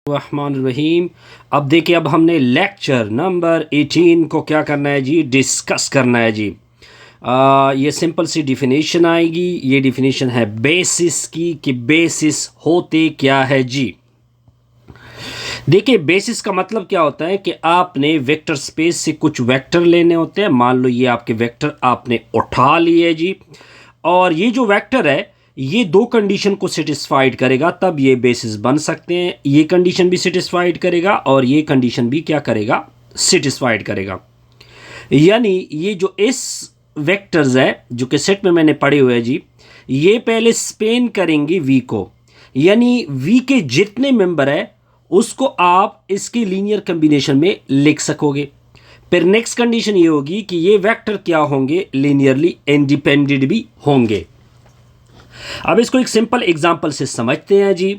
रहमान। अब देखिए, अब हमने लेक्चर नंबर 18 को क्या करना है जी, डिस्कस करना है जी। ये सिंपल सी डिफिनेशन आएगी। ये डिफिनेशन है बेसिस की, कि बेसिस होते क्या है जी। देखिए, बेसिस का मतलब क्या होता है कि आपने वेक्टर स्पेस से कुछ वेक्टर लेने होते हैं। मान लो ये आपके वेक्टर आपने उठा लिए जी, और ये जो वेक्टर है ये दो कंडीशन को सेटिस्फाइड करेगा, तब ये बेसिस बन सकते हैं। ये कंडीशन भी सेटिस्फाइड करेगा और ये कंडीशन भी क्या करेगा, सेटिस्फाइड करेगा। यानी ये जो इस वेक्टर्स है जो कि सेट में मैंने पढ़े हुए हैं जी, ये पहले स्पेन करेंगे वी को, यानी वी के जितने मेंबर है उसको आप इसके लीनियर कॉम्बिनेशन में लिख सकोगे। फिर नेक्स्ट कंडीशन ये होगी कि ये वेक्टर क्या होंगे, लीनियरली इंडिपेंडेंट भी होंगे। अब इसको एक सिंपल एग्जांपल से समझते हैं जी,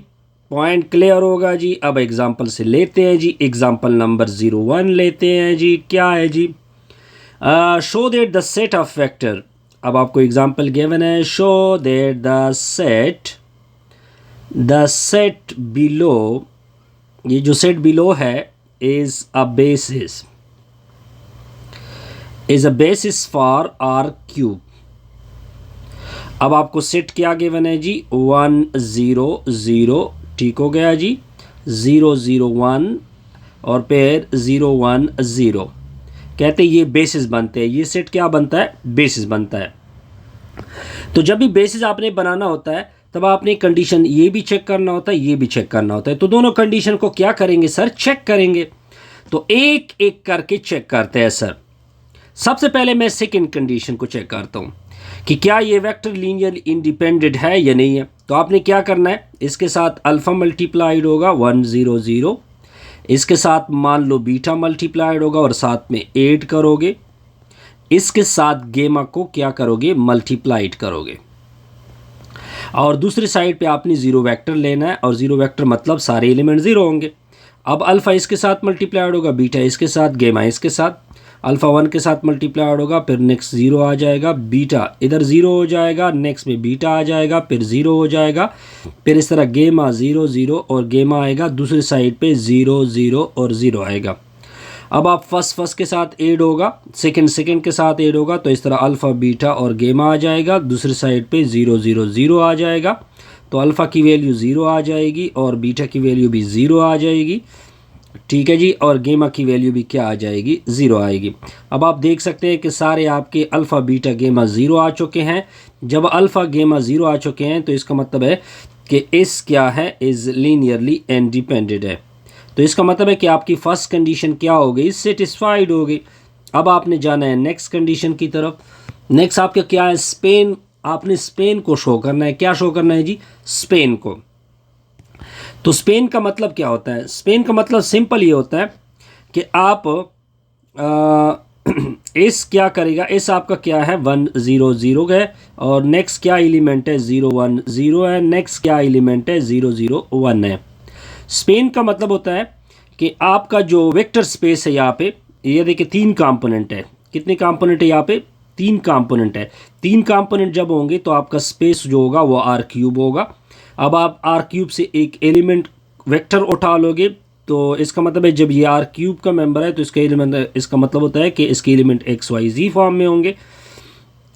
पॉइंट क्लियर होगा जी। अब एग्जांपल से लेते हैं जी, एग्जांपल नंबर 01 लेते हैं जी। क्या है जी, show that the set of vector. अब आपको एग्जांपल गिवन है, show that the set below, ये जो सेट बिलो है is a basis for R cube. अब आपको सेट क्या गिवन है जी, 1 0 0, ठीक हो गया जी, 0 0 1 और फिर 0 1 0। कहते हैं ये बेसिस बनते हैं। ये सेट क्या बनता है, बेसिस बनता है। तो जब भी बेसिस आपने बनाना होता है तब आपने कंडीशन ये भी चेक करना होता है, ये भी चेक करना होता है। तो दोनों कंडीशन को क्या करेंगे सर, चेक करेंगे। तो एक एक करके चेक करते हैं सर। सबसे पहले मैं सेकंड कंडीशन को चेक करता हूं कि क्या ये वेक्टर लीनियर इंडिपेंडेंट है या नहीं है। तो आपने क्या करना है, इसके साथ अल्फा मल्टीप्लाइड होगा 1 0 0, इसके साथ मान लो बीटा मल्टीप्लाइड होगा और साथ में 8 करोगे, इसके साथ गेमा को क्या करोगे, मल्टीप्लाइड करोगे, और दूसरी साइड पे आपने जीरो वेक्टर लेना है, और जीरो वेक्टर मतलब सारे एलिमेंट जीरो होंगे। अब अल्फा इसके साथ मल्टीप्लाइड होगा, बीटा इसके साथ, गेमा इसके साथ। अल्फा 1 के साथ मल्टीप्लाइड होगा, फिर नेक्स्ट 0 आ जाएगा, बीटा इधर 0 हो जाएगा, नेक्स्ट में बीटा आ जाएगा, फिर 0 हो जाएगा, फिर इस तरह गेमा 0 0 और गेमा आएगा, दूसरी साइड पे 0 0 और 0 आएगा। अब आप फर्स्ट के साथ ऐड होगा, सेकंड के साथ ऐड होगा, तो इस तरह अल्फ़ा बीटा और गेमा आ जाएगा, दूसरी साइड पे 0 0 0 आ जाएगा। तो अल्फ़ा की वैल्यू 0 आ जाएगी और बीटा की वैल्यू भी 0 आ जाएगी, ठीक है जी, और गेमा की वैल्यू भी क्या आ जाएगी, 0 आएगी। अब आप देख सकते हैं कि सारे आपके अल्फ़ा बीटा गेमा 0 आ चुके हैं। जब अल्फ़ा गेमा 0 आ चुके हैं तो इसका मतलब है कि इस क्या है, इज़ लीनियरली इंडिपेंडेंट है। तो इसका मतलब है कि आपकी फर्स्ट कंडीशन क्या हो गई, सेटिस्फाइड हो गई। अब आपने जाना है नेक्स्ट कंडीशन की तरफ। नेक्स्ट आपका क्या है, स्पेन। आपने स्पेन को शो करना है। क्या शो करना है जी, स्पेन को। तो स्पेन का मतलब क्या होता है, स्पेन का मतलब सिंपल ये होता है कि आप इस क्या करेगा, इस आपका क्या है 1 0 0 है, और नेक्स्ट क्या एलिमेंट है 0 1 0 है, नेक्स्ट क्या एलिमेंट है 0 0 1 है। स्पेन का मतलब होता है कि आपका जो वेक्टर स्पेस है यहाँ पे, ये देखिए 3 कंपोनेंट है। कितने कंपोनेंट है यहाँ पे, 3 कंपोनेंट है। 3 कंपोनेंट जब होंगे तो आपका स्पेस जो होगा वो आर क्यूब होगा। अब आप आर क्यूब से एक एलिमेंट वेक्टर उठा लोगे, तो इसका मतलब है जब ये आर क्यूब का मेंबर है तो इसका एलिमेंट, इसका मतलब होता है कि इसके element x y z form में होंगे।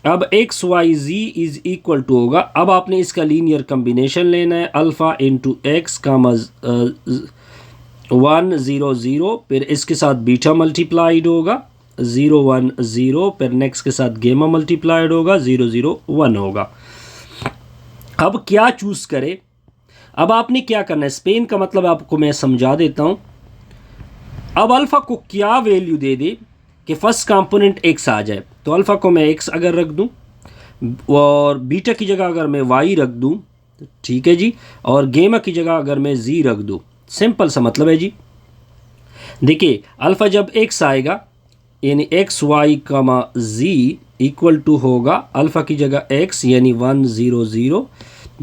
अब x y z is equal to होगा, अब आपने इसका लीनियर कम्बिनेशन लेना है, अल्फ़ा इंटू एक्स का 1 0 0, फिर इसके साथ बीटा मल्टीप्लाइड होगा 0 1 0, फिर नेक्स्ट के साथ गेमा मल्टीप्लाइड होगा 0 0 1 होगा। अब क्या चूज करें, अब आपने क्या करना है, स्पेन का मतलब आपको मैं समझा देता हूं। अब अल्फा को क्या वैल्यू दे दे कि फर्स्ट कंपोनेंट एक्स आ जाए, तो अल्फा को मैं एक्स अगर रख दूं और बीटा की जगह अगर मैं वाई रख दूं, ठीक है जी, और गेमा की जगह अगर मैं जी रख दूं, सिंपल सा मतलब है जी। देखिए अल्फा जब एक्स आएगा यानी x y comma z equal to होगा अल्फा की जगह एक्स यानी 1 0 0,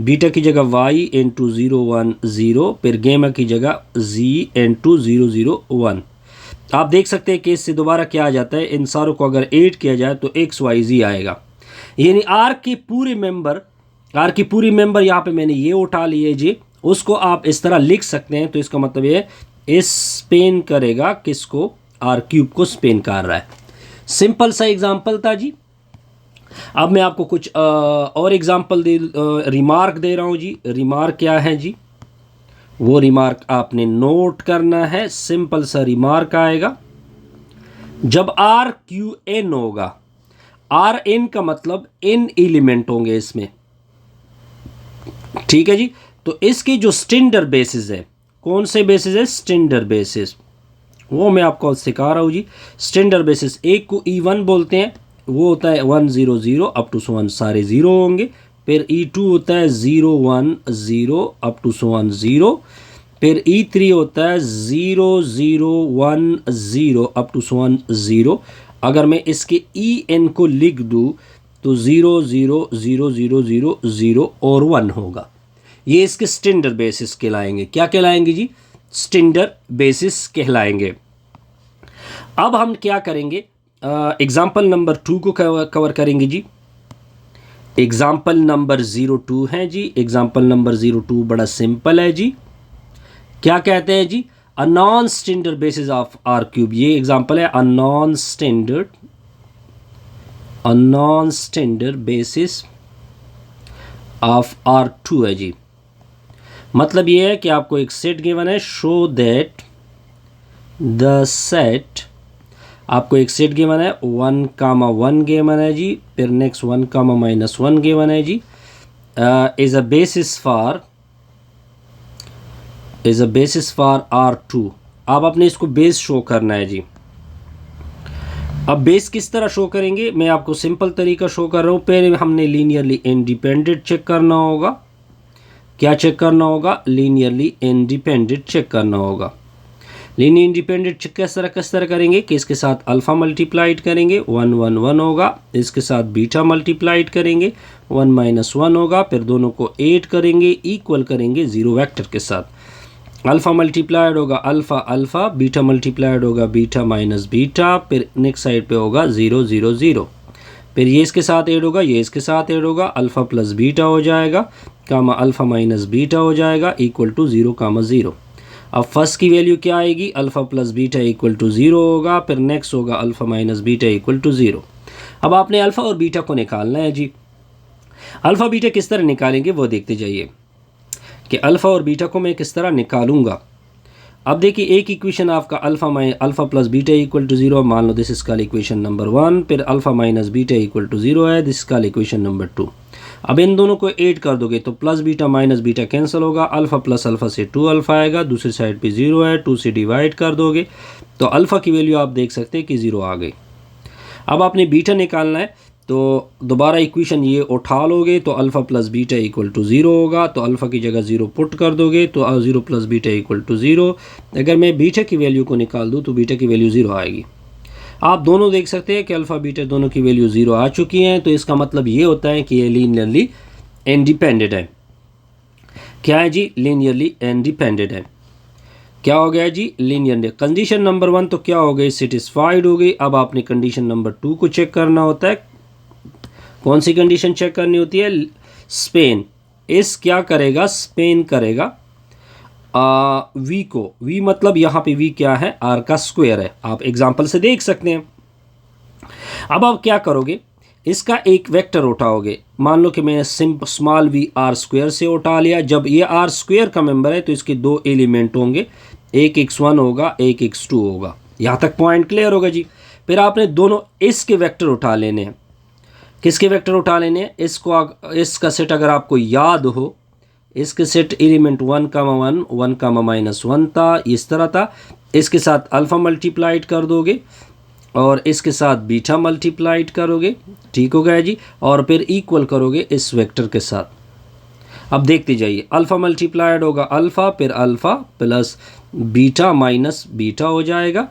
बीटा की जगह वाई इंटू 0 1 0, फिर गेमा की जगह जी इंटू 0 0 1। आप देख सकते हैं कि इससे दोबारा क्या आ जाता है, इन सारों को अगर ऐड किया जाए तो एक्स वाई जी आएगा, यानी आर की पूरी मेंबर यहाँ पे मैंने ये उठा लिए जी, उसको आप इस तरह लिख सकते हैं। तो इसका मतलब ये स्पेन करेगा किसको, आर क्यूब को स्पेन कर रहा है। सिंपल सा एग्जाम्पल था जी। अब मैं आपको कुछ और एग्जाम्पल रिमार्क दे रहा हूँ जी। रिमार्क क्या है जी, वो रिमार्क आपने नोट करना है। सिंपल सा रिमार्क आएगा, जब आर क्यू एन होगा, आर एन का मतलब एन एलिमेंट होंगे इसमें, ठीक है जी। तो इसकी जो स्टैंडर्ड बेसिस है, कौन से बेसिस है, स्टैंडर्ड बेसिस, वो मैं आपको सिखा रहा हूँ जी। स्टैंडर्ड बेसिस एक को E1 बोलते हैं, वो होता है 1 0 0 अप टू 1 सारे ज़ीरो होंगे। फिर E2 होता है 0 1 0 अप टू 1 0। फिर E3 होता है 0 0 1 0 अप टू 1 0। अगर मैं इसके EN को लिख दूँ तो 0 0 0 0 0 0 और 1 होगा। ये इसके स्टैंडर्ड बेसिस कहलाएंगे। क्या कहलाएंगे जी, स्टैंडर्ड बेसिस कहलाएंगे। अब हम क्या करेंगे, एग्जाम्पल नंबर 2 को कवर करेंगे जी। एग्जाम्पल नंबर 02 है जी। एग्जाम्पल नंबर 02 बड़ा सिंपल है जी। क्या कहते हैं जी, a non standard basis of R cube. ये एग्जाम्पल है, a non standard basis of R2 है जी। मतलब ये है कि आपको एक सेट गिवन है, शो दैट द सेट, आपको एक सेट गिवन है 1 कामा 1 गिवन है जी। फिर नेक्स्ट 1 कामा -1 गिवन है जी। Is a basis for R2। अब आपने इसको बेस शो करना है जी। अब बेस किस तरह शो करेंगे, मैं आपको सिंपल तरीका शो कर रहा हूँ। पहले हमने लीनियरली इंडिपेंडेंट चेक करना होगा। क्या चेक करना होगा, लीनियरली इंडिपेंडेंट चेक करना होगा। लीनियर इंडिपेंडेंट चेक किस तरह करेंगे कि इसके साथ अल्फ़ा मल्टीप्लाइड करेंगे, 1 1 1 होगा। इसके साथ बीटा मल्टीप्लाइड करेंगे, 1 -1 होगा। फिर दोनों को ऐड करेंगे, इक्वल करेंगे 0 वेक्टर के साथ। अल्फ़ा मल्टीप्लाइड होगा अल्फ़ा अल्फ़ा, बीटा मल्टीप्लाइड होगा बीटा माइनस बीटा। फिर नेक्स्ट साइड पे होगा 0 0 0। फिर ये इसके साथ ऐड होगा, ये इसके साथ ऐड होगा, अल्फ़ा प्लस बीटा हो जाएगा, कामा अल्फ़ा माइनस बीटा हो जाएगा, इक्वल टू 0 कामा 0। अब फर्स्ट की वैल्यू क्या आएगी, alpha plus beta equal to 0 होगा। फिर नेक्स्ट होगा alpha minus beta equal to 0। अब आपने अल्फ़ा और बीटा को निकालना है जी। अल्फ़ा बीटा किस तरह निकालेंगे वो देखते जाइए कि अल्फ़ा और बीटा को मैं किस तरह निकालूंगा। अब देखिए, एक इक्वेशन आपका alpha plus beta equal to 0, मान लो this is called equation number 1। फिर alpha minus beta equal to 0 है, this is called equation number 2। अब इन दोनों को ऐड कर दोगे तो plus beta minus beta cancel होगा, अल्फ़ा प्लस अल्फ़ा से 2 अल्फ़ा आएगा, दूसरी साइड पे 0 है, 2 से डिवाइड कर दोगे तो अल्फ़ा की वैल्यू आप देख सकते हैं कि 0 आ गई। अब आपने बीटा निकालना है तो दोबारा इक्वेशन ये उठा लोगे तो alpha plus beta equal to 0 होगा। तो अल्फ़ा की जगह 0 पुट कर दोगे तो 0 प्लस बीटा इक्वल टू 0। अगर मैं बीटा की वैल्यू को निकाल दूँ तो बीटा की वैल्यू 0 आएगी। आप दोनों देख सकते हैं कि अल्फ़ा बीटा दोनों की वैल्यू 0 आ चुकी हैं। तो इसका मतलब ये होता है कि ये लीनियरली इंडिपेंडेंट है। क्या है जी, लीनियरली इंडिपेंडेंट है। क्या हो गया जी, लीनियर। कंडीशन नंबर 1 तो क्या हो गई, सेटिस्फाइड हो गई। अब आपने कंडीशन नंबर 2 को चेक करना होता है। कौन सी कंडीशन चेक करनी होती है, स्पेन। इस क्या करेगा, स्पेन करेगा वी को। वी मतलब यहाँ पे वी क्या है, आर का स्क्वायर है। आप एग्जांपल से देख सकते हैं। अब आप क्या करोगे, इसका एक वेक्टर उठाओगे। मान लो कि मैंने स्मॉल वी आर स्क्वायर से उठा लिया। जब ये आर स्क्वायर का मेंबर है तो इसके 2 एलिमेंट होंगे, एक x1 होगा, एक x2 होगा। यहाँ तक पॉइंट क्लियर होगा जी। फिर आपने दोनों इसके वेक्टर उठा लेने हैं। किसके वेक्टर उठा लेने हैं, इसका सेट अगर आपको याद हो, इसके सेट एलिमेंट 1 कामा 1 1 कामा -1 था, इस तरह था। इसके साथ अल्फ़ा मल्टीप्लाइड कर दोगे और इसके साथ बीटा मल्टीप्लाइड करोगे, ठीक हो गया जी। और फिर इक्वल करोगे इस वेक्टर के साथ। अब देखते जाइए, अल्फ़ा मल्टीप्लाइड होगा अल्फ़ा, फिर alpha plus beta minus beta हो जाएगा,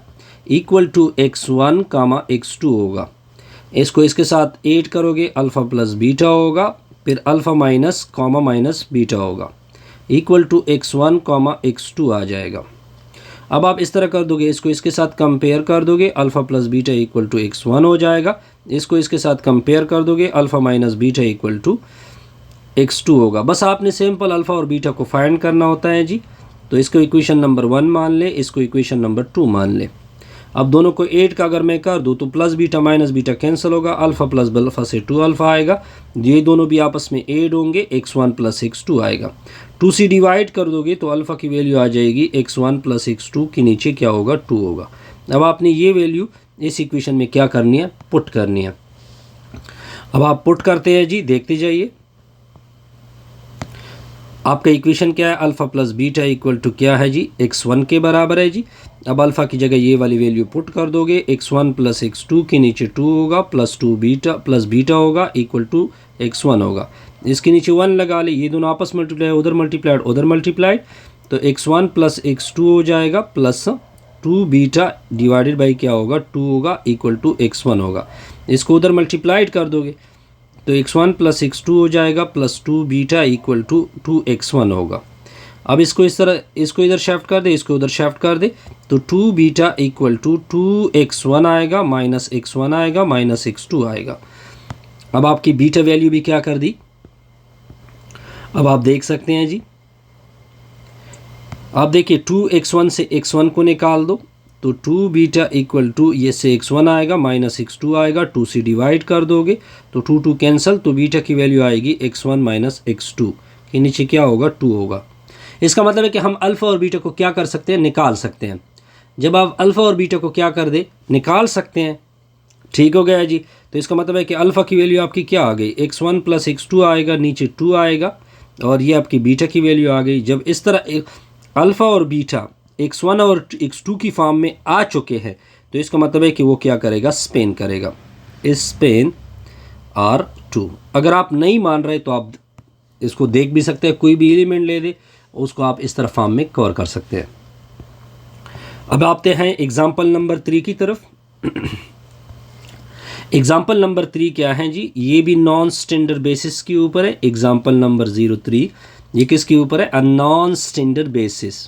equal to x1 comma x2 होगा। इसको इसके साथ ऐड करोगे, अल्फ़ा प्लस बीटा होगा, फिर alpha minus comma minus beta होगा, equal to x1 comma x2 आ जाएगा। अब आप इस तरह कर दोगे, इसको इसके साथ कंपेयर कर दोगे, alpha plus beta equal to x1 हो जाएगा। इसको इसके साथ कंपेयर कर दोगे, alpha minus beta equal to x2 होगा। बस आपने सिंपल अल्फ़ा और बीटा को फाइंड करना होता है जी। तो इसको इक्वेशन नंबर 1 मान ले, इसको इक्वेशन नंबर 2 मान ले। अब दोनों को 8 का अगर मैं कर दूँ तो plus beta minus beta cancel होगा, अल्फ़ा प्लस अल्फ़ा से 2 अल्फ़ा आएगा, ये दोनों भी आपस में ऐड होंगे, x1 प्लस x2 आएगा। 2 से डिवाइड कर दोगे तो अल्फ़ा की वैल्यू आ जाएगी x1 प्लस x2 के नीचे क्या होगा 2 होगा। अब आपने ये वैल्यू इस इक्वेशन में क्या करनी है, पुट करनी है। अब आप पुट करते हैं जी, देखते जाइए। आपका इक्वेशन क्या है, alpha plus beta equal to क्या है जी, x1 के बराबर है जी। अब अल्फ़ा की जगह ये वाली वैल्यू पुट कर दोगे, x1 प्लस x2 के नीचे 2 होगा, प्लस 2 बीटा प्लस बीटा होगा इक्वल टू x1 होगा। इसके नीचे 1 लगा ले, ये दोनों आपस मल्टीप्लाई, उधर मल्टीप्लाइड, तो x1 प्लस x2 हो जाएगा, प्लस 2 बीटा डिवाइडेड बाई क्या होगा 2 होगा इक्वल टू x1 होगा। इसको उधर मल्टीप्लाइड कर दोगे तो x1 प्लस x2 हो जाएगा, plus 2 beta equal to 2x1 होगा। अब इसको इस तरह, इसको इधर शिफ्ट कर दे, इसको उधर शिफ्ट कर दे, तो 2 बीटा इक्वल टू 2x1 आएगा, माइनस x1 आएगा, माइनस x2 आएगा। अब आपकी बीटा वैल्यू भी क्या कर दी, अब आप देख सकते हैं जी। आप देखिए 2x1 से x1 को निकाल दो तो 2 बीटा इक्वल टू ये से x1 आएगा, माइनस x2 आएगा, 2 से डिवाइड कर दोगे तो 2 कैंसिल, तो बीटा की वैल्यू आएगी x1 माइनस x2 के नीचे क्या होगा 2 होगा। इसका मतलब है कि हम अल्फ़ा और बीटा को क्या कर सकते हैं, निकाल सकते हैं। जब आप अल्फ़ा और बीटा को क्या कर दे, निकाल सकते हैं, ठीक हो गया जी। तो इसका मतलब है कि अल्फ़ा की वैल्यू आपकी क्या आ गई, x1 प्लस x2 आएगा, नीचे 2 आएगा, और ये आपकी बीटा की वैल्यू आ गई। जब इस तरह अल्फ़ा और बीटा x1 और x2 की फॉर्म में आ चुके हैं तो इसका मतलब है कि वो क्या करेगा, स्पेन करेगा, स्पेन R2। अगर आप नहीं मान रहे तो आप इसको देख भी सकते हैं, कोई भी एलिमेंट ले दे उसको आप इस तरह फॉर्म में कवर कर सकते हैं। अब आते हैं एग्जाम्पल नंबर 3 की तरफ। एग्जाम्पल नंबर 3 क्या है जी, ये भी नॉन स्टैंडर्ड बेसिस के ऊपर है। एग्जाम्पल नंबर 03 ये किसके ऊपर है, अ नॉन स्टैंडर्ड बेसिस,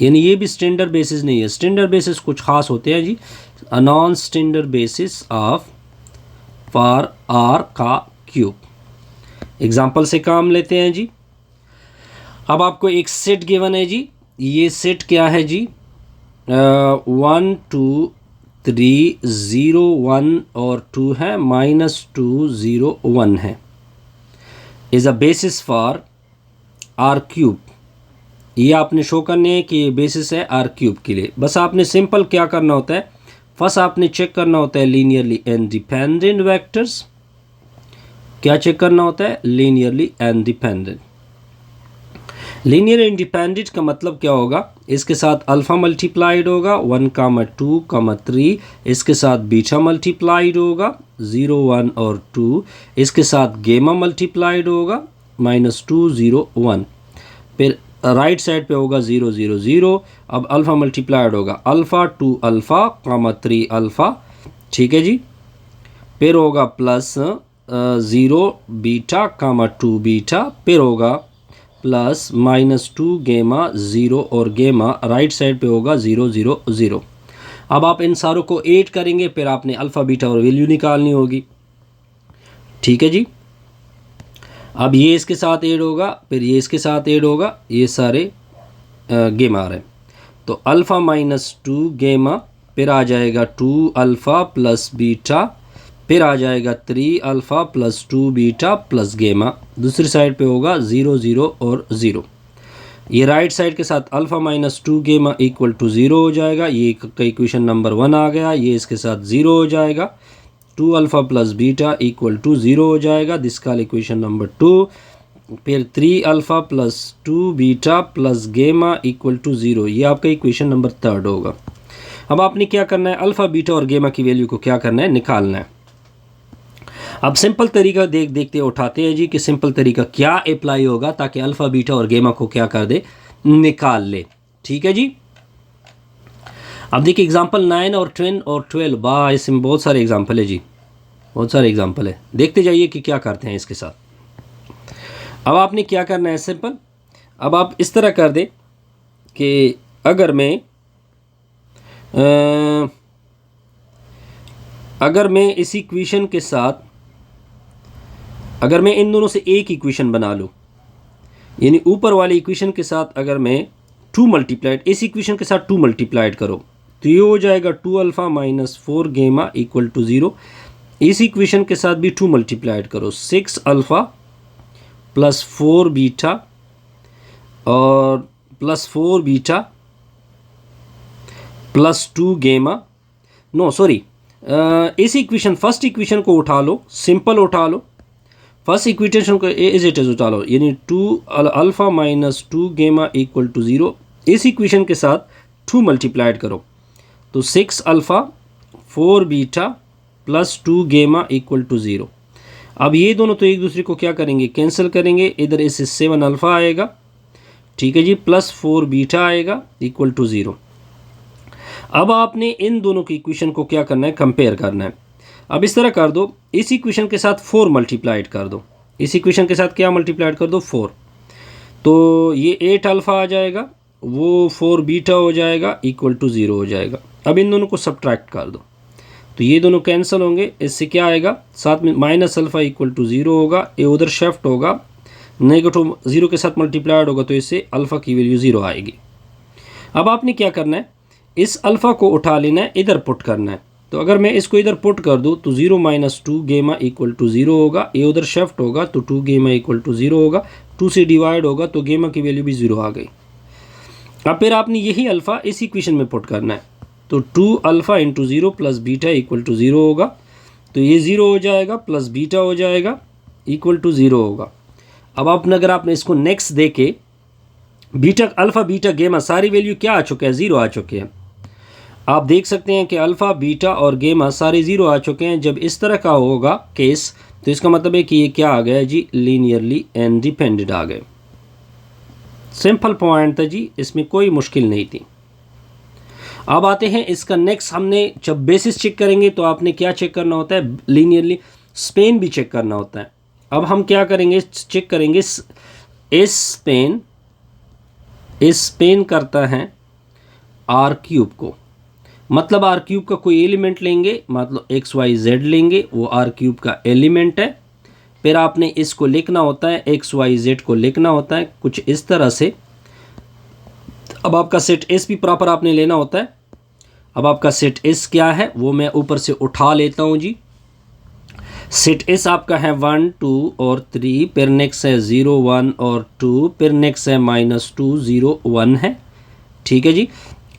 यानी ये भी स्टैंडर्ड बेसिस नहीं है। स्टैंडर्ड बेसिस कुछ खास होते हैं जी। A non standard basis of for R का क्यूब। एग्जाम्पल से काम लेते हैं जी। अब आपको एक सेट गिवन है जी, ये सेट क्या है जी, 1 2 3 0 1 और 2 है, -2 0 1 है, is a basis for R cube. ये आपने शो करने है कि ये बेसिस है आर क्यूब के लिए। बस आपने सिंपल क्या करना होता है, फर्स्ट आपने चेक करना होता है लीनियरली इंडिपेंडेंट वेक्टर्स। क्या चेक करना होता है, लीनियरली इंडिपेंडेंट। लीनियर इंडिपेंडेंट का मतलब क्या होगा, इसके साथ अल्फ़ा मल्टीप्लाइड होगा 1, 2, 3, इसके साथ बीटा मल्टीप्लाइड होगा 0, 1 और 2, इसके साथ गेमा मल्टीप्लाइड होगा -2, 0, 1, फिर राइट साइड पे होगा 0, 0, 0। अब अल्फ़ा मल्टीप्लाइड होगा अल्फ़ा 2 अल्फ़ा, 3 अल्फ़ा, ठीक है जी। फिर होगा प्लस 0 बीटा, 2 बीटा, फिर होगा प्लस -2 गेमा 0 और गेमा, राइट साइड पे होगा 0, 0, 0। अब आप इन सारों को ऐड करेंगे, फिर आपने अल्फ़ा बीटा और वैल्यू निकालनी होगी, ठीक है जी। अब ये इसके साथ ऐड होगा, फिर ये इसके साथ ऐड होगा, ये सारे गेमा आ रहे हैं, तो अल्फ़ा -2 गेमा, फिर आ जाएगा 2 अल्फ़ा प्लस बीटा, फिर आ जाएगा 3 अल्फ़ा प्लस 2 बीटा प्लस गेमा, दूसरी साइड पे होगा 0, 0 और 0। ये राइट साइड के साथ अल्फ़ा -2 गेमा इक्वल टू 0 हो जाएगा, ये इक्वेशन नंबर 1 आ गया। ये इसके साथ 0 हो जाएगा, 2 alpha plus beta equal to 0 हो जाएगा, दिस कॉल इक्वेशन नंबर 2। फिर 3 alpha plus 2 beta plus gamma equal to 0, ये आपका इक्वेशन नंबर 3 होगा। अब आपने क्या करना है, अल्फ़ा बीटा और गेमा की वैल्यू को क्या करना है, निकालना है। अब सिंपल तरीका देखते उठाते हैं जी कि सिंपल तरीका क्या अप्लाई होगा ताकि अल्फ़ा बीटा और गेमा को क्या कर दे, निकाल ले, ठीक है जी। अब देखिए एग्जांपल 9 और 10 और 12, बा इसमें बहुत सारे एग्जांपल है जी, बहुत सारे एग्जांपल है, देखते जाइए कि क्या करते हैं इसके साथ। अब आपने क्या करना है, सिंपल, अब आप इस तरह कर दें कि अगर मैं इस इक्वेशन के साथ अगर मैं इन दोनों से एक इक्वेशन बना लूँ, यानी ऊपर वाली इक्वेशन के साथ अगर मैं 2 मल्टीप्लाइड, इस इक्वेशन के साथ 2 मल्टीप्लाइड करो तो ये हो जाएगा 2 अल्फ़ा माइनस 4 गेमा इक्वल टू 0। इस इक्वेशन के साथ भी 2 मल्टीप्लाइड करो, 6 अल्फ़ा प्लस 4 बीटा और प्लस 4 बीटा प्लस 2 गेमा, नो सॉरी, इस इक्वेशन फर्स्ट इक्वेशन को उठा लो, सिंपल उठा लो, फर्स्ट इक्वेशन को एज इट इज उठा लो, यानी 2 alpha minus 2 gamma equal to 0। इस इक्वेशन के साथ 2 मल्टीप्लाइड करो तो 6 alpha 4 beta plus 2 gamma equal to 0। अब ये दोनों तो एक दूसरे को क्या करेंगे, कैंसिल करेंगे, इधर इससे 7 अल्फ़ा आएगा, ठीक है जी, प्लस 4 बीटा आएगा इक्वल टू 0। अब आपने इन दोनों की इक्वेशन को क्या करना है, कंपेयर करना है। अब इस तरह कर दो, इस इक्वेशन के साथ 4 मल्टीप्लाइड कर दो, इस इक्वेशन के साथ क्या मल्टीप्लाइड कर दो, 4, तो ये 8 अल्फ़ा आ जाएगा, वो 4 बीटा हो जाएगा इक्वल टू 0 हो जाएगा। अब इन दोनों को सब्ट्रैक्ट कर दो तो ये दोनों कैंसिल होंगे, इससे क्या आएगा, साथ में माइनस अल्फ़ा इक्वल टू 0 होगा, ये उधर शिफ्ट होगा, नेगेटिव 0 के साथ मल्टीप्लाइड होगा तो इससे अल्फ़ा की वैल्यू 0 आएगी। अब आपने क्या करना है, इस अल्फ़ा को उठा लेना है, इधर पुट करना है। तो अगर मैं इसको इधर पुट कर दूँ तो 0 माइनस 2 गेमा इक्वल टू 0 होगा, ये उधर शिफ्ट होगा तो 2 गेमा इक्वल टू 0 होगा, 2 से डिवाइड होगा तो गेमा की वैल्यू भी 0 आ गई। अब फिर आपने यही अल्फ़ा इस इक्वेशन में पुट करना है, तो 2 alpha into 0 plus beta equal to 0 होगा, तो ये 0 हो जाएगा प्लस बीटा हो जाएगा इक्वल टू 0 होगा। अब आपने अगर आपने इसको नेक्स्ट दे के बीटा अल्फ़ा बीटा गेमा सारी वैल्यू क्या आ चुके हैं, 0 आ चुके हैं। आप देख सकते हैं कि अल्फ़ा बीटा और गेमा सारे 0 आ चुके हैं। जब इस तरह का होगा केस तो इसका मतलब है कि ये क्या आ गया जी, लीनियरली इंडिपेंडेंट आ गए। सिंपल पॉइंट था जी, इसमें कोई मुश्किल नहीं थी। अब आते हैं इसका नेक्स्ट, हमने जब बेसिस चेक करेंगे तो आपने क्या चेक करना होता है, लीनियरली स्पेन भी चेक करना होता है। अब हम क्या करेंगे, चेक करेंगे स्पेन करता है आर क्यूब को, मतलब आर क्यूब का कोई एलिमेंट लेंगे, मतलब एक्स वाई जेड लेंगे, वो आर क्यूब का एलिमेंट है। फिर आपने इसको लिखना होता है, एक्स वाई जेड को लिखना होता है कुछ इस तरह से। अब आपका सेट एस भी प्रॉपर आपने लेना होता है। अब आपका सेट एस क्या है वो मैं ऊपर से उठा लेता हूँ जी। सेट एस आपका है 1 2 और 3, फिर नेक्स्ट है 0 1 और 2, फिर नेक्स्ट है -2 0 1 है, ठीक है जी।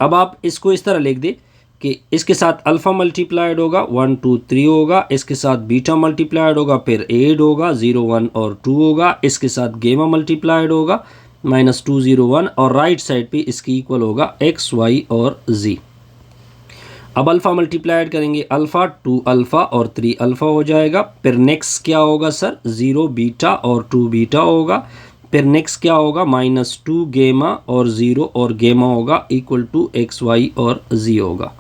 अब आप इसको इस तरह लिख दे कि इसके साथ अल्फ़ा मल्टीप्लाइड होगा 1 2 3 होगा, इसके साथ बीटा मल्टीप्लाइड होगा, फिर 8 होगा, 0 1 और 2 होगा, इसके साथ गेमा मल्टीप्लाइड होगा -2 0 1, और राइट साइड पे इसकी इक्वल होगा एक्स वाई और जी। अब अल्फ़ा मल्टीप्लाइड करेंगे, अल्फ़ा 2 अल्फ़ा और 3 अल्फ़ा हो जाएगा। फिर नेक्स्ट क्या होगा सर, 0 बीटा और 2 बीटा होगा। फिर नेक्स्ट क्या होगा, -2 गेमा और 0 और गेमा होगा इक्वल टू एक्स वाई और जी होगा।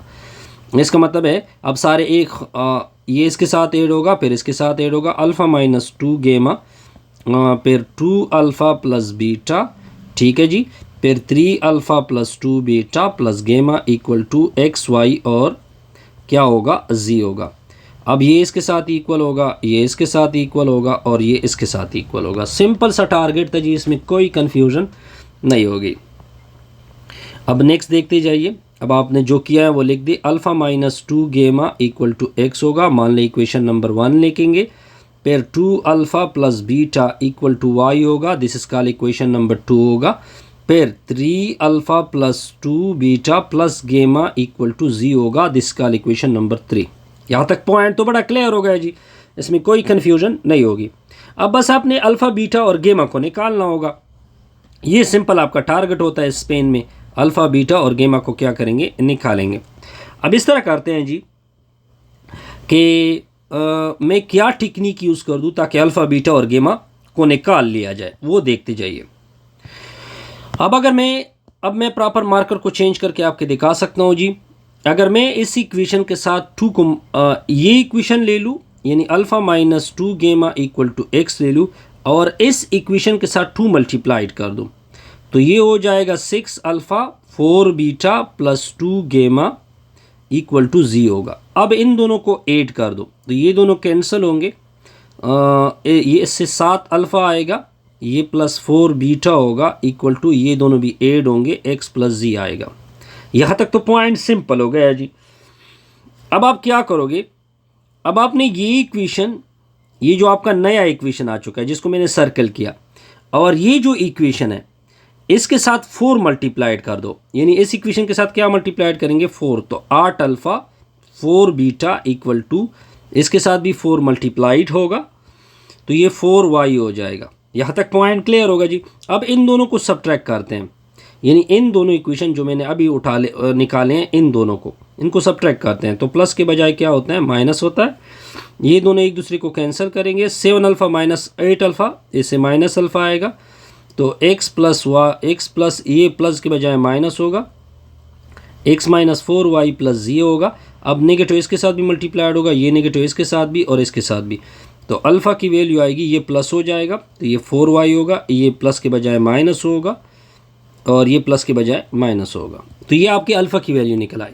इसका मतलब है अब सारे एक ये इसके साथ ऐड होगा, फिर इसके साथ ऐड होगा, अल्फ़ा -2 गेमा, फिर 2 अल्फ़ा प्लस बीटा, ठीक है जी, फिर 3 alpha plus 2 beta plus gamma equal to x Y और क्या होगा, जी होगा। अब ये इसके साथ इक्वल होगा, ये इसके साथ इक्वल होगा और ये इसके साथ इक्वल होगा। सिंपल सा टारगेट था जी, इसमें कोई कन्फ्यूज़न नहीं होगी। अब नेक्स्ट देखते जाइए। अब आपने जो किया है वो लिख दी, alpha -2 gamma equal to x होगा, मान लें इक्वेशन नंबर 1 लिखेंगे। फिर 2 alpha plus beta equal to y होगा, this is called equation number 2 होगा। फिर 3 alpha plus 2 beta plus gamma equal to g होगा, दिस कॉल्ड इक्वेशन नंबर 3। यहाँ तक पॉइंट तो बड़ा क्लियर हो गया जी, इसमें कोई कन्फ्यूजन नहीं होगी। अब बस आपने अल्फ़ा बीटा और गेमा को निकालना होगा। ये सिंपल आपका टारगेट होता है स्पेन में, अल्फ़ा बीटा और गेमा को क्या करेंगे, निकालेंगे। अब इस तरह करते हैं जी कि मैं क्या टेक्निक यूज़ कर दूँ ताकि अल्फ़ा बीटा और गेमा को निकाल लिया जाए, वो देखते जाइए। अब मैं प्रॉपर मार्कर को चेंज करके आपके दिखा सकता हूँ जी। अगर मैं इस इक्वेशन के साथ 2 को ये इक्वेशन ले लूँ, यानी alpha -2 gamma equal to x ले लूँ, और इस इक्वेशन के साथ 2 मल्टीप्लाइड कर दूँ, तो ये हो जाएगा 6 alpha 4 beta plus 2 gamma equal to g होगा। अब इन दोनों को ऐड कर दो तो ये दोनों कैंसिल होंगे, ये इससे 7 अल्फ़ा आएगा, ये प्लस 4 बीटा होगा इक्वल टू ये दोनों भी ऐड होंगे, x प्लस जी आएगा। यहाँ तक तो पॉइंट सिंपल हो गया जी। अब आप क्या करोगे, अब आपने ये इक्वेशन, ये जो आपका नया इक्वेशन आ चुका है जिसको मैंने सर्कल किया, और ये जो इक्वेशन है इसके साथ 4 मल्टीप्लाइड कर दो, यानी इस इक्वेशन के साथ क्या मल्टीप्लाइड करेंगे 4, तो 8 अल्फ़ा 4 बीटा इक्वल टू इसके साथ भी 4 मल्टीप्लाइड होगा तो ये 4y हो जाएगा। यहाँ तक पॉइंट क्लियर होगा जी। अब इन दोनों को सब्ट्रैक्ट करते हैं, यानी इन दोनों इक्वेशन जो मैंने अभी निकाले हैं इन दोनों को, इनको सब्ट्रैक्ट करते हैं तो प्लस के बजाय क्या होता है माइनस होता है। ये दोनों एक दूसरे को कैंसिल करेंगे, 7 अल्फ़ा माइनस 8 अल्फ़ा, इससे माइनस अल्फ़ा आएगा तो x प्लस ये प्लस के बजाय माइनस होगा, x माइनस 4y प्लस जी होगा। अब नेगेटिव इसके साथ भी मल्टीप्लाइड होगा, ये नेगेटिव इसके साथ भी और इसके साथ भी, तो अल्फ़ा की वैल्यू आएगी, ये प्लस हो जाएगा तो ये 4y होगा, ये प्लस के बजाय माइनस होगा और ये प्लस के बजाय माइनस होगा, तो ये आपकी अल्फ़ा की वैल्यू निकल आई।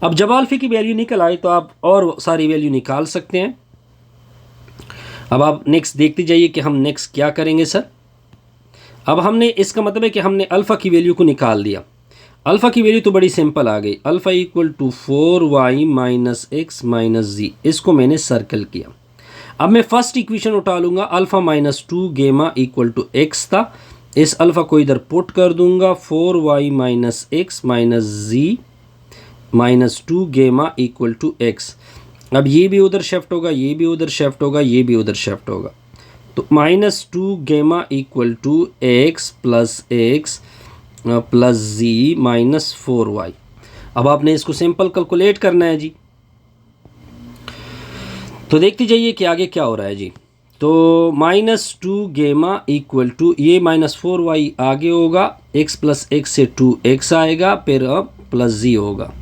अब जब अल्फ़ा की वैल्यू निकल आई तो आप और सारी वैल्यू निकाल सकते हैं। अब आप नेक्स्ट देखते जाइए कि हम नेक्स्ट क्या करेंगे सर। अब हमने, इसका मतलब है कि हमने अल्फ़ा की वैल्यू को निकाल दिया। अल्फ़ा की वैल्यू तो बड़ी सिंपल आ गई, alpha equal to 4y minus x minus g, इसको मैंने सर्कल किया। अब मैं फर्स्ट इक्वेशन उठा लूँगा, alpha minus 2 gamma equal to x था, इस अल्फ़ा को इधर पुट कर दूंगा, 4y minus x minus ji minus 2 gamma equal to x. अब ये भी उधर शिफ्ट होगा, ये भी उधर शिफ्ट होगा, ये भी उधर शिफ्ट होगा, तो minus 2 gamma equal to x plus z minus 4y। अब आपने इसको सिंपल कैलकुलेट करना है जी, तो देखते जाइए कि आगे क्या हो रहा है जी। तो माइनस 2 गेमा इक्वल टू ये माइनस 4y आगे होगा, x प्लस एक्स से 2x आएगा, फिर अब प्लस जी होगा,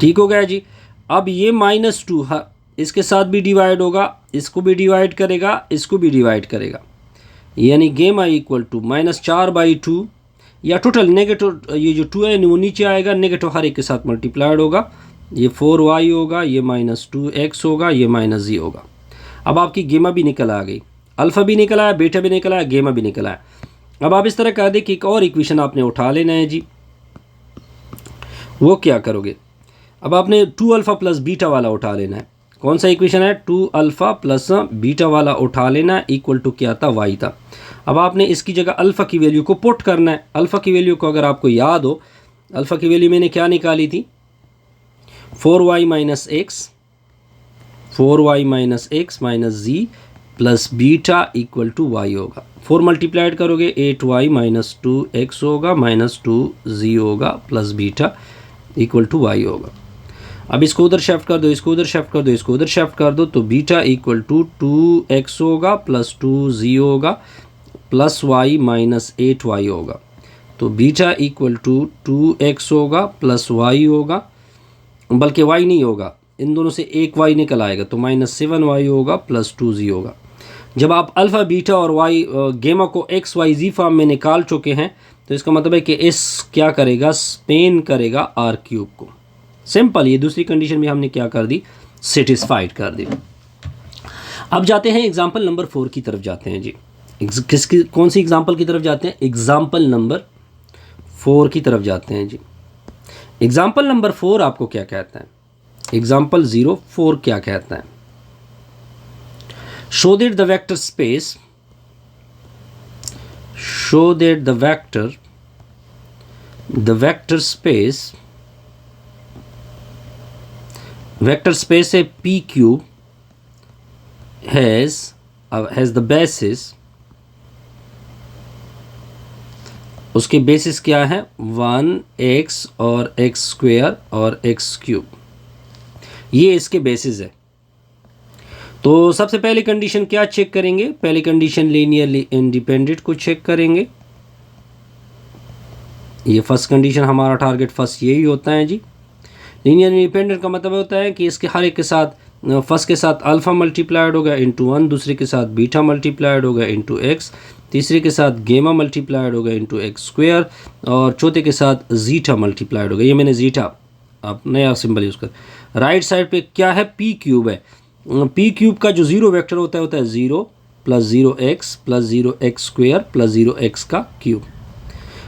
ठीक हो गया जी। अब ये माइनस 2 इसके साथ भी डिवाइड होगा, इसको भी डिवाइड करेगा, इसको भी डिवाइड करेगा, यानी गेमा इक्वल टू माइनस 4/2 या टोटल नेगेटिव, ये जो 2 है वो नीचे आएगा, नेगेटिव हर एक के साथ मल्टीप्लाइड होगा, ये 4y होगा, ये माइनस 2x होगा, ये माइनस जी होगा। अब आपकी गेमा भी निकल आ गई, अल्फ़ा भी निकल आया, बीटा भी निकल आया, गेमा भी निकल आया। अब आप इस तरह कह दें कि एक और इक्वेशन आपने उठा लेना है जी, वो क्या करोगे, अब आपने 2 अल्फ़ा प्लस बीटा वाला उठा लेना है। कौन सा इक्वेशन है, 2 अल्फ़ा प्लस बीटा वाला उठा लेना, इक्वल टू क्या था y था। अब आपने इसकी जगह अल्फ़ा की वैल्यू को पुट करना है। अल्फ़ा की वैल्यू को अगर आपको याद हो, अल्फ़ा की वैल्यू मैंने क्या निकाली थी, 4y minus x minus z plus beta equal to y होगा। 4 मल्टीप्लाइड करोगे 8y माइनस 2x होगा, माइनस 2z होगा, plus beta equal to y होगा। अब इसको उधर शिफ्ट कर दो, इसको उधर शिफ्ट कर दो, इसको उधर शिफ्ट कर दो, तो बीटा इक्वल टू 2x होगा प्लस 2z होगा प्लस y माइनस 8y होगा, तो बीटा इक्वल टू 2x होगा प्लस y होगा, बल्कि y नहीं होगा, इन दोनों से एक y निकल आएगा, तो माइनस 7y होगा प्लस 2z होगा। जब आप अल्फ़ा बीटा और y गेमा को एक्स वाई जी फॉर्म में निकाल चुके हैं तो इसका मतलब है कि इस क्या करेगा, स्पेन करेगा आर क्यूब को। सिंपल, ये दूसरी कंडीशन भी हमने क्या कर दी, सेटिस्फाइड कर दी। अब जाते हैं एग्जाम्पल नंबर 4 की तरफ जाते हैं जी। किसकी, कौन सी एग्जाम्पल की तरफ जाते हैं, एग्जाम्पल नंबर 4 की तरफ जाते हैं जी। एग्जाम्पल नंबर 4 आपको क्या कहता है, एग्जाम्पल 04 क्या कहता है, show that the vector space, show that the vector space, vector space है P cube has the basis, उसके बेसिस क्या है 1x और x स्क्वायर और x क्यूब, ये इसके बेसिस है। तो सबसे पहले कंडीशन क्या चेक करेंगे, पहली कंडीशन लीनियरली इंडिपेंडेंट को चेक करेंगे। ये फर्स्ट कंडीशन, हमारा टारगेट फर्स्ट यही होता है जी। लीनियर इंडिपेंडेंट का मतलब होता है कि इसके हर एक के साथ, फर्स्ट के साथ अल्फ़ा मल्टीप्लाइड होगा इंटू 1, दूसरे के साथ बीटा मल्टीप्लाइड होगा इंटू एक्स, तीसरे के साथ गेमा मल्टीप्लाइड होगा इंटू एक्स स्क्वायर, और चौथे के साथ जीटा मल्टीप्लाइड होगा। ये मैंने जीटा, आप नया सिंबल यूज़ कर। राइट साइड पे क्या है, पी क्यूब है, पी क्यूब का जो ज़ीरो वेक्टर होता है 0 plus 0x plus 0x square plus 0x का क्यूब।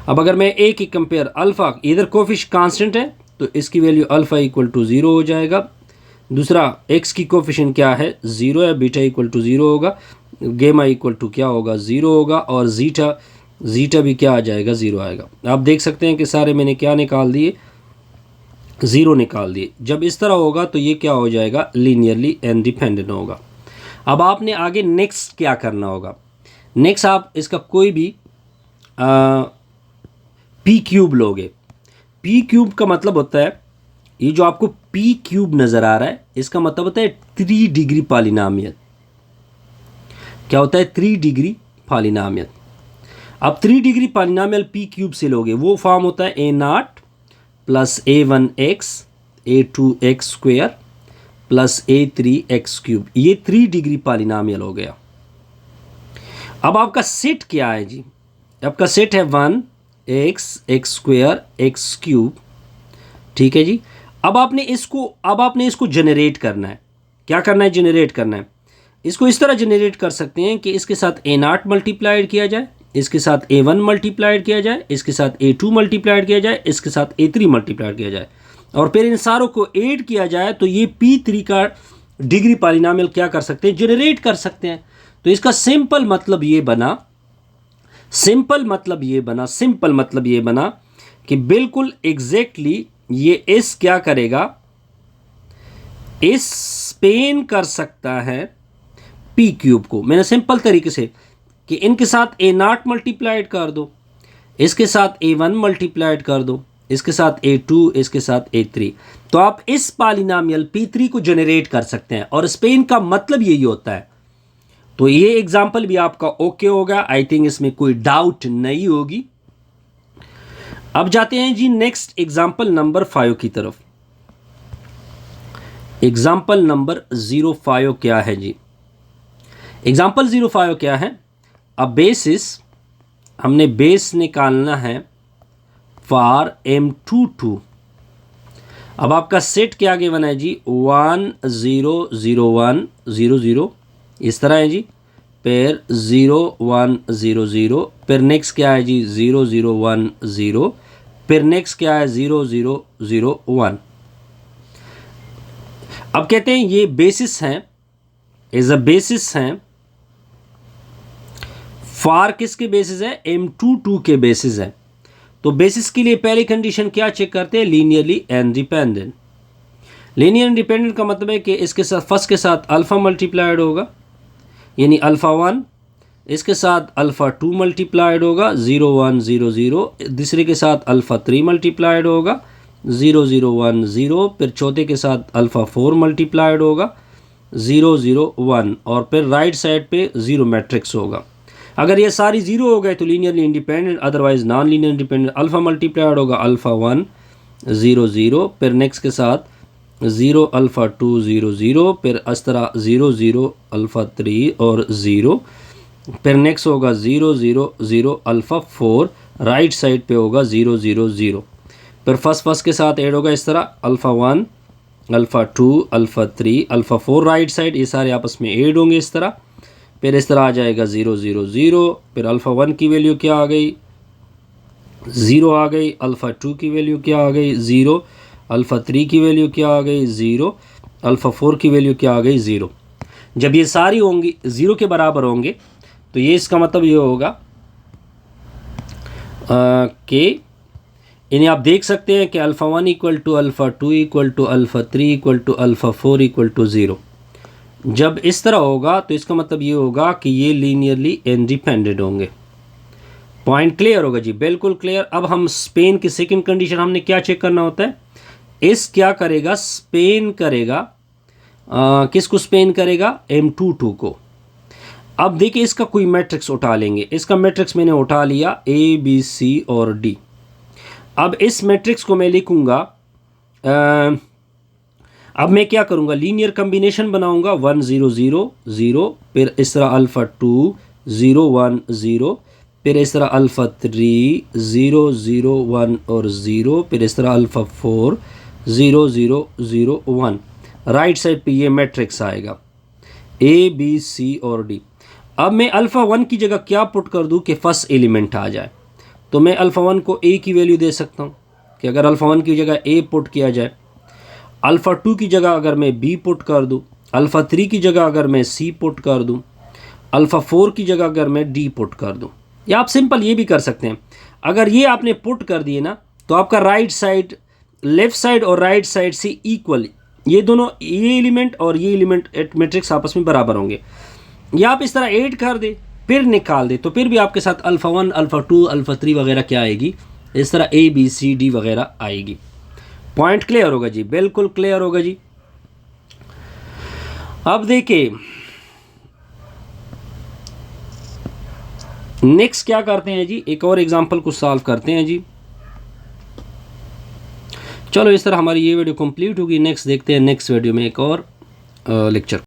अब अगर मैं ए की कंपेयर अल्फ़ा, इधर कोफिशिएंट कांस्टेंट है तो इसकी वैल्यू अल्फ़ा इक्वल टू 0 हो जाएगा। दूसरा एक्स की कोफिशिएंट क्या है 0 है, बीटा इक्वल टू 0 होगा, गेमा इक्वल टू क्या होगा 0 होगा, और जीटा भी क्या आ जाएगा 0 आएगा। आप देख सकते हैं कि सारे मैंने क्या निकाल दिए 0 निकाल दिए। जब इस तरह होगा तो ये क्या हो जाएगा लीनियरली इंडिपेंडेंट होगा। अब आपने आगे नेक्स्ट क्या करना होगा, नेक्स्ट आप इसका कोई भी पी क्यूब लोगे। पी क्यूब का मतलब होता है, ये जो आपको पी क्यूब नज़र आ रहा है इसका मतलब होता है 3 डिग्री पॉलिनॉमियल। क्या होता है 3 डिग्री पॉलिनॉमियल। अब 3 डिग्री पॉलिनॉमियल पी क्यूब से लोगे वो फॉर्म होता है a0 plus a1x a2x square plus a3x cube. ये 3 डिग्री पॉलिनॉमियल हो गया। अब आपका सेट क्या है जी, आपका सेट है 1x x square x cube, ठीक है जी। अब आपने इसको जनरेट करना है। क्या करना है, जनरेट करना है। इसको इस तरह जनरेट कर सकते हैं कि इसके साथ a0 मल्टीप्लाइड किया जाए, इसके साथ a1 मल्टीप्लाइड किया जाए, इसके साथ a2 मल्टीप्लाइड किया जाए, इसके साथ a3 मल्टीप्लाइड किया जाए, और फिर इन सारों को ऐड किया जाए तो ये p3 का डिग्री पॉलिनॉमियल क्या कर सकते हैं, जनरेट कर सकते हैं। तो इसका सिंपल मतलब ये बना कि बिल्कुल एग्जैक्टली ये इस क्या करेगा, इस स्पेन कर सकता है पी क्यूब को। मैंने सिंपल तरीके से कि इनके साथ a0 मल्टीप्लाइड कर दो, इसके साथ a1 मल्टीप्लाइड कर दो, इसके साथ a2, इसके साथ a3, तो आप इस पॉलिनॉमियल p3 को जनरेट कर सकते हैं। और स्पेन का मतलब यही होता है। तो ये एग्जाम्पल भी आपका ओके होगा, आई थिंक इसमें कोई डाउट नहीं होगी। अब जाते हैं जी नेक्स्ट एग्जाम्पल नंबर 5 की तरफ। एग्जाम्पल नंबर 05 क्या है जी, एग्जाम्पल 05 क्या है, अ बेसिस, हमने बेस निकालना है फॉर m22। अब आपका सेट क्या आगे बना है जी 1 0 0 1 0 0, इस तरह है जी, फिर 0 1 0 0, फिर नेक्स्ट क्या है जी 0 0 1 0, फिर नेक्स्ट क्या है 0 0 0 1। अब कहते हैं ये बेसिस हैं, एज अ बेसिस हैं फॉर, किसके बेसिस है, m22 के बेसिस है। तो बेसिस के लिए पहली कंडीशन क्या चेक करते हैं, लीनियरली इंडिपेंडेंट। लीनियर इंडिपेंडेंट का मतलब है कि इसके साथ फर्स्ट के साथ अल्फा मल्टीप्लाइड होगा यानी अल्फा 1, इसके साथ अल्फा 2 मल्टीप्लाइड होगा 0 1 0 0, दूसरे के साथ अल्फा 3 मल्टीप्लाइड होगा 0 0 1 0, फिर चौथे के साथ अल्फा 4 मल्टीप्लाइड होगा 0 0 1, और फिर राइट साइड पे 0 मैट्रिक्स होगा। अगर ये सारी 0 हो गए तो linearly independent, otherwise non linear independent. Alpha multiplied होगा अल्फा 1 0 0, फिर नेक्स्ट के साथ 0 अल्फा 2 0 0, फिर इस तरह 0 0 अल्फा 3 और 0, फिर नेक्स्ट होगा 0 0 0 अल्फा 4, राइट साइड पे होगा 0 0 0, फिर फर्स्ट के साथ ऐड होगा इस तरह alpha 1 alpha 2 alpha 3 alpha 4, right side ये सारे आपस में ऐड होंगे इस तरह, फिर इस तरह आ जाएगा 0 0 0, फिर अल्फ़ा 1 की वैल्यू क्या आ गई 0 आ गई, अल्फ़ा 2 की वैल्यू क्या आ गई 0, अल्फ़ा 3 की वैल्यू क्या आ गई 0, अल्फ़ा 4 की वैल्यू क्या आ गई 0। जब ये सारी होंगी 0 के बराबर होंगे तो ये इसका मतलब ये होगा कि इन्हें आप देख सकते हैं कि alpha 1 equal to alpha 2 equal to alpha 3 equal to alpha 4 equal to 0। जब इस तरह होगा तो इसका मतलब ये होगा कि ये लीनियरली इंडिपेंडेंट होंगे। पॉइंट क्लियर होगा जी, बिल्कुल क्लियर। अब हम स्पेन की सेकंड कंडीशन हमने क्या चेक करना होता है, इस क्या करेगा स्पेन करेगा किसको स्पेन करेगा m22 को। अब देखिए इसका कोई मैट्रिक्स उठा लेंगे, इसका मैट्रिक्स मैंने उठा लिया A B C और D। अब इस मैट्रिक्स को मैं लिखूंगा, अब मैं क्या करूंगा लीनियर कम्बिनेशन बनाऊंगा 1 0 0 0, फिर इस तरह अल्फ़ा 2 0 1 0, फिर इस तरह अल्फ़ा 3 0 0 1 और 0, फिर इस तरह अल्फ़ा 4 0 0 0 1। राइट साइड पे ये मैट्रिक्स आएगा। ए बी सी और डी। अब मैं अल्फ़ा 1 की जगह क्या पुट कर दूं कि फर्स्ट एलिमेंट आ जाए, तो मैं अल्फ़ा 1 को ए की वैल्यू दे सकता हूं कि अगर अल्फ़ा 1 की जगह ए पुट किया जाए, अल्फ़ा 2 की जगह अगर मैं बी पुट कर दूं, अल्फ़ा 3 की जगह अगर मैं सी पुट कर दूं, अल्फ़ा 4 की जगह अगर मैं डी पुट कर दूं। या आप सिंपल ये भी कर सकते हैं, अगर ये आपने पुट कर दिए ना तो आपका राइट साइड, लेफ्ट साइड और राइट साइड से इक्वल, ये दोनों, ये एलिमेंट और ये एलिमेंट मैट्रिक्स आपस में बराबर होंगे। या आप इस तरह ऐड कर दे फिर निकाल दे, तो फिर भी आपके साथ अल्फ़ा 1, अल्फ़ा 2, अल्फ़ा 3 वगैरह क्या आएगी, इस तरह ए बी सी डी वगैरह आएगी। पॉइंट क्लियर होगा जी, बिल्कुल क्लियर होगा जी। अब देखिए नेक्स्ट क्या करते हैं जी, एक और एग्जांपल को सॉल्व करते हैं जी। चलो इस तरह हमारी ये वीडियो कंप्लीट होगी। नेक्स्ट देखते हैं नेक्स्ट वीडियो में एक और लेक्चर।